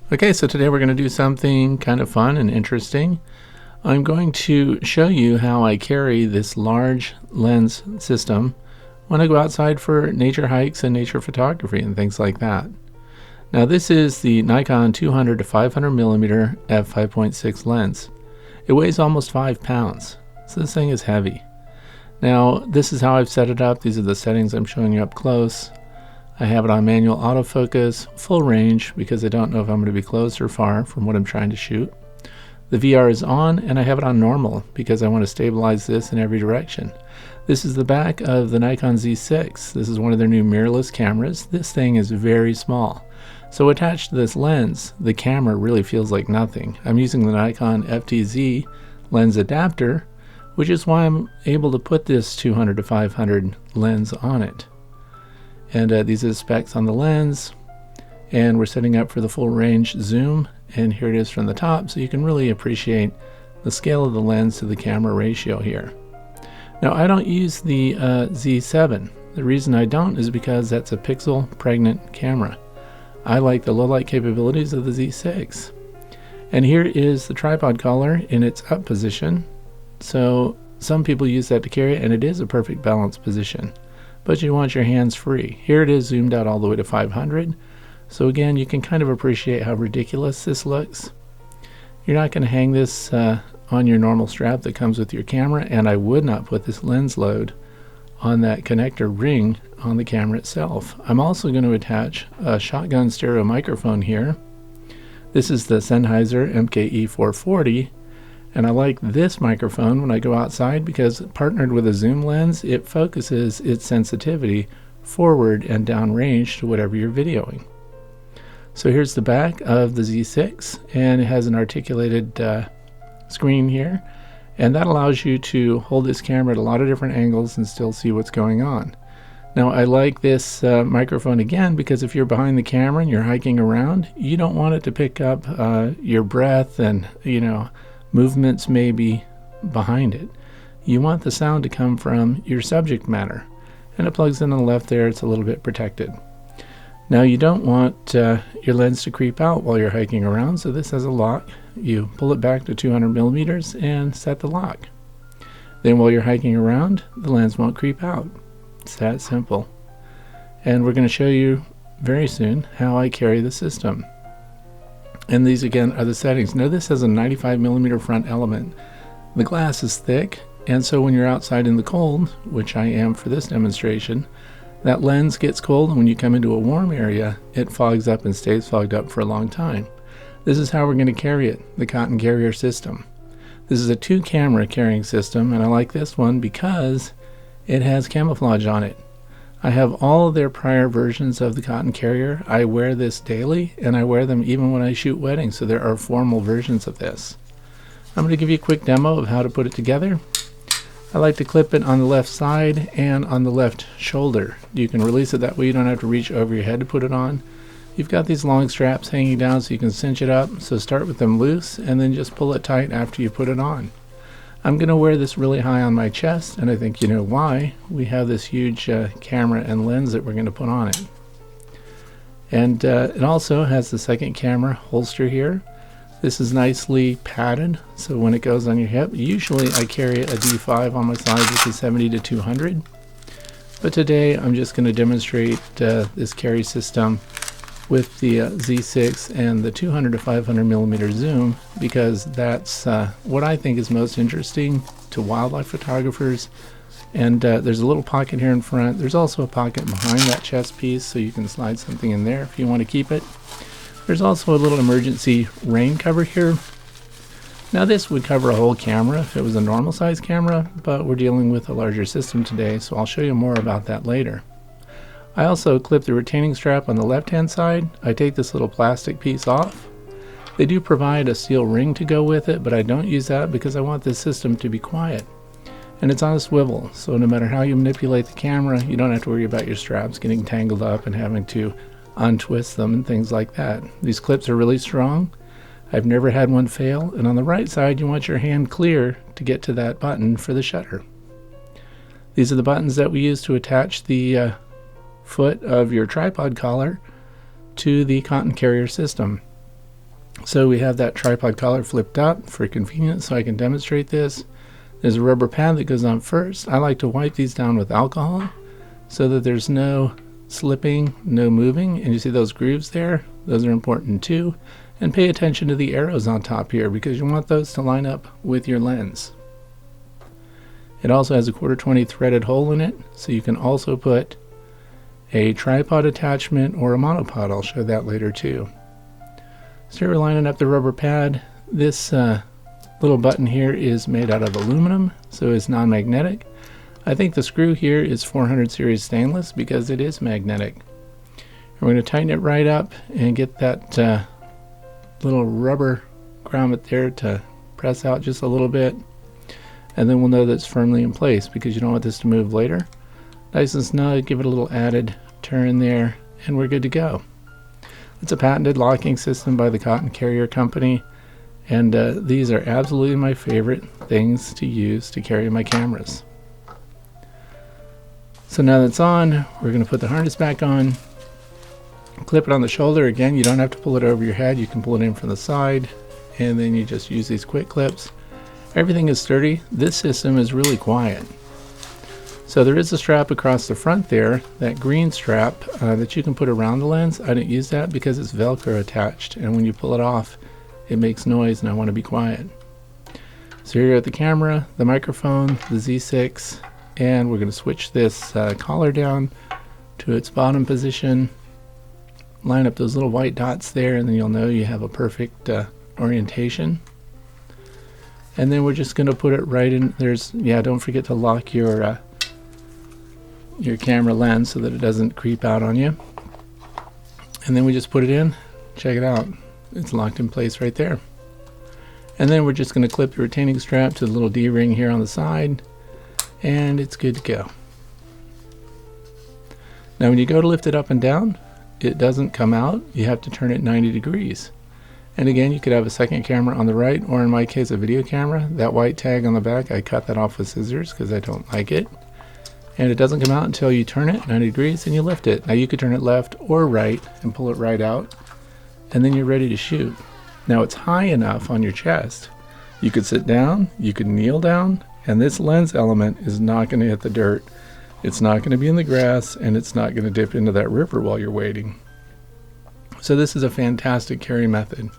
Okay, so today we're going to do something kind of fun and interesting. I'm going to show you how I carry this large lens system when I go outside for nature hikes and nature photography and things like that. Now this is the Nikon 200 to 500 millimeter f5.6 lens. It weighs almost 5 pounds, so this thing is heavy. Now this is how I've set it up. These are the settings I'm showing you up close. I have it on manual autofocus, full range, because I don't know if I'm going to be close or far from what I'm trying to shoot. The VR is on, and I have it on normal because I want to stabilize this in every direction. This is the back of the Nikon Z6. This is one of their new mirrorless cameras. This thing is very small. So attached to this lens, the camera really feels like nothing. I'm using the Nikon FTZ lens adapter, which is why I'm able to put this 200 to 500 lens on it. And these are the specs on the lens, and we're setting up for the full range zoom, and here it is from the top, so you can really appreciate the scale of the lens to the camera ratio here. Now I don't use the Z7. The reason I don't is because that's a pixel pregnant camera. I like the low light capabilities of the Z6. And here is the tripod collar in its up position. So some people use that to carry it, and it is a perfect balance position. But you want your hands free. Here it is zoomed out all the way to 500. So again, you can kind of appreciate how ridiculous this looks. You're not going to hang this on your normal strap that comes with your camera, and I would not put this lens load on that connector ring on the camera itself. I'm also going to attach a shotgun stereo microphone here. This is the Sennheiser MKE 440. And I like this microphone when I go outside because partnered with a zoom lens, it focuses its sensitivity forward and down range to whatever you're videoing. So here's the back of the Z6, and it has an articulated screen here, and that allows you to hold this camera at a lot of different angles and still see what's going on. Now I like this microphone again because if you're behind the camera and you're hiking around, you don't want it to pick up your breath and movements may be behind it. You want the sound to come from your subject matter, and it plugs in on the left there. It's a little bit protected. Now you don't want your lens to creep out while you're hiking around, so this has a lock. You pull it back to 200 millimeters and set the lock. Then while you're hiking around, the lens won't creep out. It's that simple. And we're going to show you very soon how I carry the system. And these again are the settings. Now this has a 95 millimeter front element. The glass is thick, and so when you're outside in the cold, which I am for this demonstration, that lens gets cold, and when you come into a warm area, it fogs up and stays fogged up for a long time. This is how we're going to carry it, the cotton carrier system. This is a 2-camera carrying system, and I like this one because it has camouflage on it. I have all of their prior versions of the cotton carrier. I wear this daily, and I wear them even when I shoot weddings, so there are formal versions of this. I'm going to give you a quick demo of how to put it together. I like to clip it on the left side and on the left shoulder. You can release it that way you don't have to reach over your head to put it on. You've got these long straps hanging down so you can cinch it up, so start with them loose and then just pull it tight after you put it on. I'm going to wear this really high on my chest, and I think you know why. We have this huge camera and lens that we're going to put on it. And it also has the second camera holster here. This is nicely padded, so when it goes on your hip, usually I carry a D5 on my side, which is 70 to 200. But today I'm just going to demonstrate this carry system with the Z6 and the 200 to 500 millimeter zoom, because that's what I think is most interesting to wildlife photographers. And there's a little pocket here in front. There's also a pocket behind that chest piece, so you can slide something in there if you want to keep it. There's also a little emergency rain cover here. Now this would cover a whole camera if it was a normal size camera, but we're dealing with a larger system today, so I'll show you more about that later. I also clip the retaining strap on the left hand side. I take this little plastic piece off. They do provide a steel ring to go with it, but I don't use that because I want this system to be quiet. And it's on a swivel, so no matter how you manipulate the camera, you don't have to worry about your straps getting tangled up and having to untwist them and things like that. These clips are really strong. I've never had one fail, and on the right side you want your hand clear to get to that button for the shutter. These are the buttons that we use to attach the foot of your tripod collar to the cotton carrier system. So we have that tripod collar flipped up for convenience so I can demonstrate this. There's a rubber pad that goes on first. I like to wipe these down with alcohol so that there's no slipping, no moving. And you see those grooves there? Those are important too. And pay attention to the arrows on top here because you want those to line up with your lens. It also has a 1/4-20 threaded hole in it, so you can also put a tripod attachment or a monopod. I'll show that later too. So here we're lining up the rubber pad. This little button here is made out of aluminum, so it's non-magnetic. I think the screw here is 400 series stainless because it is magnetic. We're going to tighten it right up and get that little rubber grommet there to press out just a little bit, and then we'll know that it's firmly in place because you don't want this to move later. Nice and snug, give it a little added turn there, and we're good to go. It's a patented locking system by the Cotton Carrier Company, and these are absolutely my favorite things to use to carry my cameras. So now that's on, we're going to put the harness back on, clip it on the shoulder. Again, you don't have to pull it over your head, you can pull it in from the side, and then you just use these quick clips. Everything is sturdy. This system is really quiet. So there is a strap across the front there, that green strap that you can put around the lens. I didn't use that because it's Velcro attached, and when you pull it off it makes noise and I want to be quiet. So here you're at the camera, the microphone, the Z6, and we're going to switch this collar down to its bottom position. Line up those little white dots there and then you'll know you have a perfect orientation. And then we're just going to put it right in. Don't forget to lock your camera lens so that it doesn't creep out on you. And then we just put it in. Check it out. It's locked in place right there. And then we're just going to clip the retaining strap to the little D-ring here on the side, and it's good to go. Now when you go to lift it up and down, it doesn't come out. You have to turn it 90 degrees. And again, you could have a second camera on the right, or in my case a video camera. That white tag on the back, I cut that off with scissors because I don't like it. And it doesn't come out until you turn it 90 degrees and you lift it. Now you could turn it left or right and pull it right out, and then you're ready to shoot. Now it's high enough on your chest. You could sit down, you could kneel down, and this lens element is not going to hit the dirt. It's not going to be in the grass, and it's not going to dip into that river while you're waiting. So this is a fantastic carry method.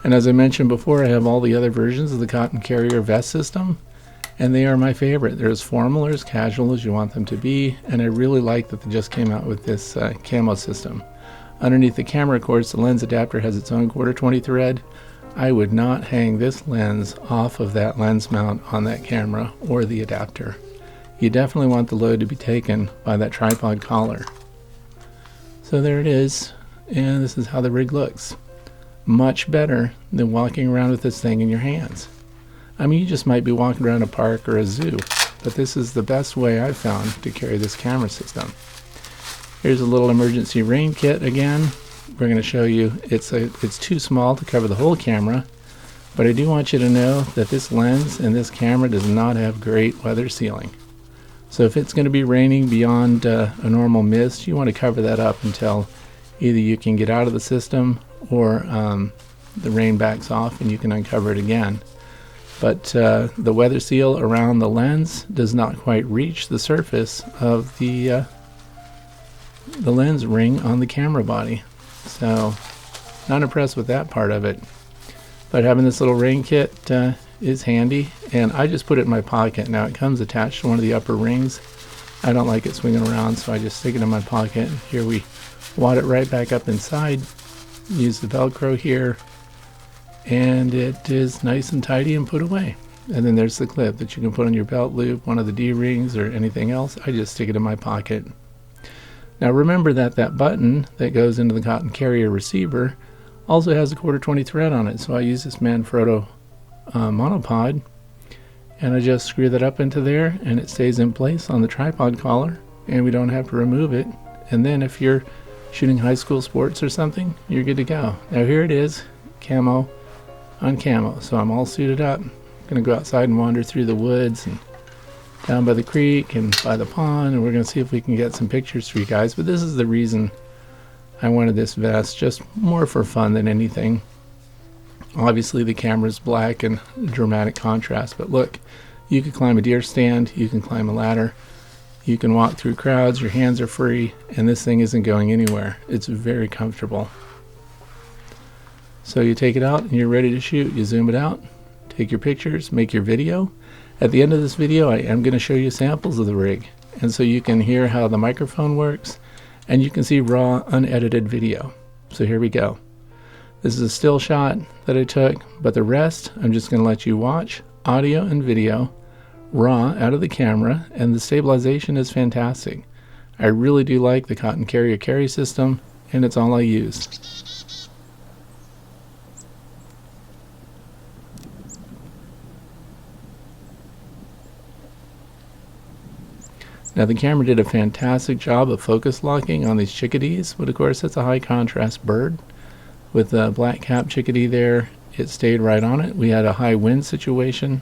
And as I mentioned before, I have all the other versions of the Cotton Carrier vest system, and they are my favorite. They're as formal or as casual as you want them to be, and I really like that they just came out with this camo system. Underneath the camera, of course, the lens adapter has its own 1/4-20 thread. I would not hang this lens off of that lens mount on that camera or the adapter. You definitely want the load to be taken by that tripod collar. So there it is, and this is how the rig looks. Much better than walking around with this thing in your hands. I mean, you just might be walking around a park or a zoo, but this is the best way I've found to carry this camera system. Here's a little emergency rain kit again. We're going to show you it's too small to cover the whole camera, but I do want you to know that this lens and this camera does not have great weather sealing. So if it's going to be raining beyond a normal mist, you want to cover that up until either you can get out of the system or the rain backs off and you can uncover it again. But the weather seal around the lens does not quite reach the surface of the lens ring on the camera body. So not impressed with that part of it. But having this little rain kit is handy, and I just put it in my pocket. Now it comes attached to one of the upper rings. I don't like it swinging around, so I just stick it in my pocket. Here we wad it right back up inside, use the Velcro here, and it is nice and tidy and put away. And then there's the clip that you can put on your belt loop, one of the D-rings, or anything else. I just stick it in my pocket. Now remember that that button that goes into the Cotton Carrier receiver also has a 1/4-20 thread on it. So I use this Manfrotto Monopod, and I just screw that up into there, and it stays in place on the tripod collar, and we don't have to remove it. And then if you're shooting high school sports or something, you're good to go. Now here it is, camo on camo. So I'm all suited up. I'm gonna go outside and wander through the woods and down by the creek and by the pond, and we're going to see if we can get some pictures for you guys. But this is the reason I wanted this vest, just more for fun than anything. Obviously the camera's black and dramatic contrast, but look, you can climb a deer stand, you can climb a ladder, you can walk through crowds, your hands are free, and this thing isn't going anywhere. It's very comfortable. So you take it out and you're ready to shoot. You zoom it out, take your pictures, make your video. At the end of this video, I am going to show you samples of the rig, and so you can hear how the microphone works, and you can see raw, unedited video. So here we go. This is a still shot that I took, but the rest I'm just going to let you watch, audio and video, raw out of the camera, and the stabilization is fantastic. I really do like the cotton carrier carry system, and it's all I use. Now the camera did a fantastic job of focus locking on these chickadees, but of course it's a high contrast bird. With the black cap chickadee there, it stayed right on it. We had a high wind situation,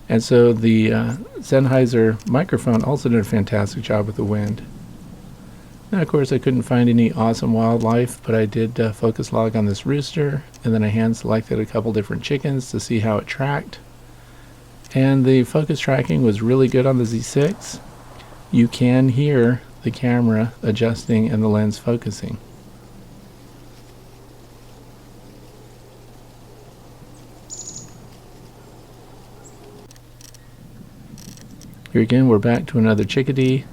and so the Sennheiser microphone also did a fantastic job with the wind. Now of course I couldn't find any awesome wildlife, but I did focus log on this rooster, and then I hand selected a couple different chickens to see how it tracked. And the focus tracking was really good on the Z6. You can hear the camera adjusting and the lens focusing. Here again, we're back to another chickadee,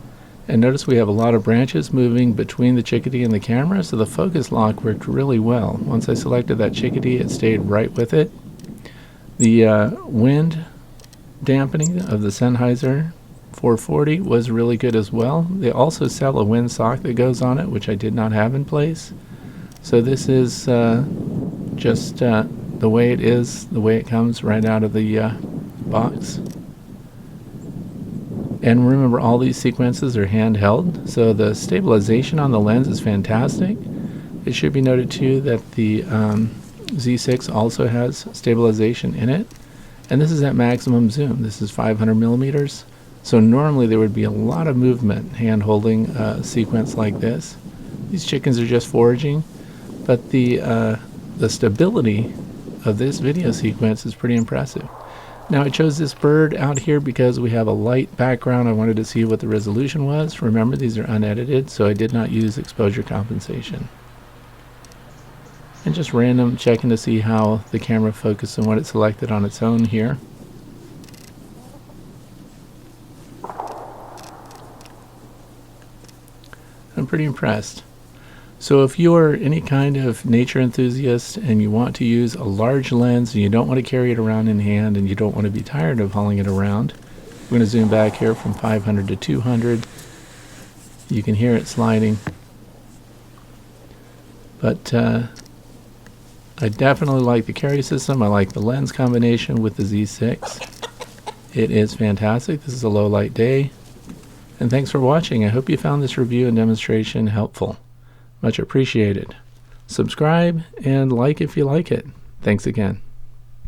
and notice we have a lot of branches moving between the chickadee and the camera, so the focus lock worked really well. Once I selected that chickadee, it stayed right with it. The wind dampening of the Sennheiser 440 was really good as well. They also sell a wind sock that goes on it, which I did not have in place. So this is just the way it is, the way it comes right out of the box. And remember, all these sequences are handheld, so the stabilization on the lens is fantastic. It should be noted too that the Z6 also has stabilization in it, and this is at maximum zoom. This is 500 millimeters. So normally there would be a lot of movement hand holding a sequence like this. These chickens are just foraging, but the stability of this video sequence is pretty impressive. Now I chose this bird out here because we have a light background. I wanted to see what the resolution was. Remember, these are unedited, so I did not use exposure compensation. And just random checking to see how the camera focused and what it selected on its own here. I'm pretty impressed. So if you're any kind of nature enthusiast and you want to use a large lens and you don't want to carry it around in hand and you don't want to be tired of hauling it around, we're going to zoom back here from 500 to 200. You can hear it sliding. But I definitely like the carry system. I like the lens combination with the Z6. It is fantastic. This is a low light day. And thanks for watching. I hope you found this review and demonstration helpful. Much appreciated. Subscribe and like if you like it. Thanks again.